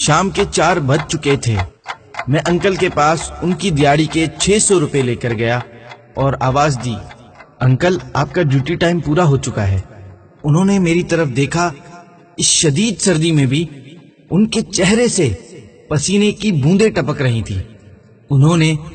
شام کے 4 بج چکے تھے۔ میں انکل کے پاس ان کی دیہڑی کے 600 روپے لے کر گیا اور آواز دی، انکل آپ کا ڈیوٹی ٹائم پورا ہو چکا ہے۔ انہوں نے میری طرف دیکھا۔ اس شدید سردی میں بھی ان کے چہرے سے پسینے کی بوندیں ٹپک رہی تھی۔ انہوں نے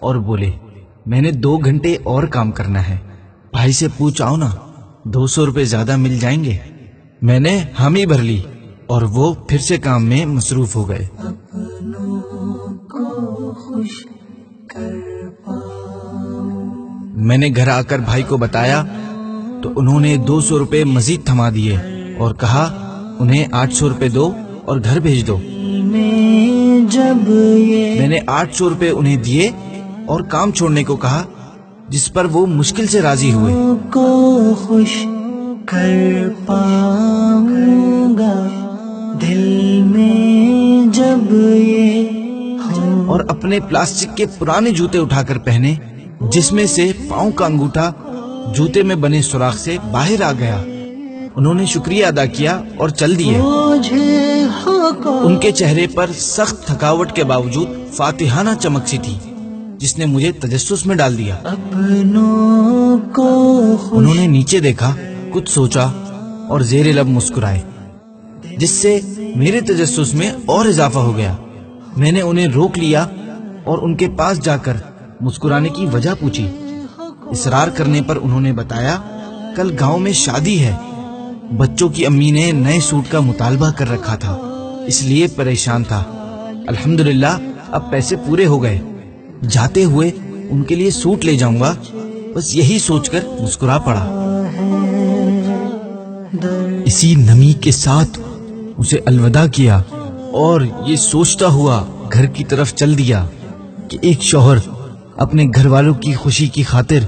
اور بولے، میں نے 2 گھنٹے اور کام کرنا ہے، بھائی سے پوچھ آؤ نا، 200 روپے زیادہ مل جائیں گے۔ میں نے حامی بھر لی اور وہ پھر سے کام میں مصروف ہو گئے۔ میں نے گھر آ کر بھائی کو بتایا تو انہوں نے 200 روپے مزید تھما دیے اور کہا انہیں 800 روپے دو اور گھر بھیج دو۔ میں نے 800 روپے انہیں دیے اور کام چھوڑنے کو کہا، جس پر وہ مشکل سے راضی ہوئے۔ خوش کر پاؤں گا دل میں جب یہ، اور اپنے پلاسٹک کے پرانے جوتے اٹھا کر پہنے، جس میں سے پاؤں کا انگوٹھا جوتے میں بنے سوراخ سے باہر آ گیا۔ انہوں نے شکریہ ادا کیا اور چل دیے۔ ان کے چہرے پر سخت تھکاوٹ کے باوجود فاتحانہ چمک سی تھی، جس نے مجھے تجسس میں ڈال دیا۔ انہوں نے نیچے دیکھا، کچھ سوچا اور زیر لب مسکرائے، جس سے میرے تجسس میں اور اضافہ ہو گیا۔ میں نے انہیں روک لیا اور ان کے پاس جا کر مسکرانے کی وجہ پوچھی۔ اصرار کرنے پر انہوں نے بتایا، کل گاؤں میں شادی ہے، بچوں کی امی نے نئے سوٹ کا مطالبہ کر رکھا تھا، اس لیے پریشان تھا۔ الحمدللہ اب پیسے پورے ہو گئے، جاتے ہوئے ان کے لیے سوٹ لے جاؤں گا، بس یہی سوچ کر مسکرا پڑا۔ اسی نمی کے ساتھ اسے الوداع کیا اور یہ سوچتا ہوا گھر کی طرف چل دیا کہ ایک شوہر اپنے گھر والوں کی خوشی کی خاطر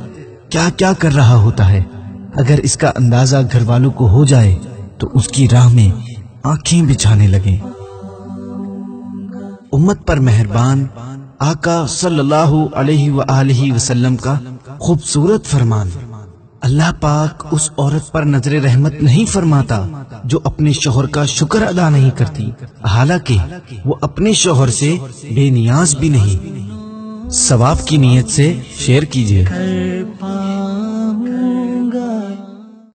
کیا کیا کر رہا ہوتا ہے۔ اگر اس کا اندازہ گھر والوں کو ہو جائے تو اس کی راہ میں آنکھیں بچھانے لگیں۔ امت پر مہربان آقا صلی اللہ علیہ وآلہ وسلم کا خوبصورت فرمان، اللہ پاک اس عورت پر نظر رحمت نہیں فرماتا جو اپنے شوہر کا شکر ادا نہیں کرتی، حالانکہ وہ اپنے شوہر سے بے نیاز بھی نہیں۔ ثواب کی نیت سے شیئر کیجیے۔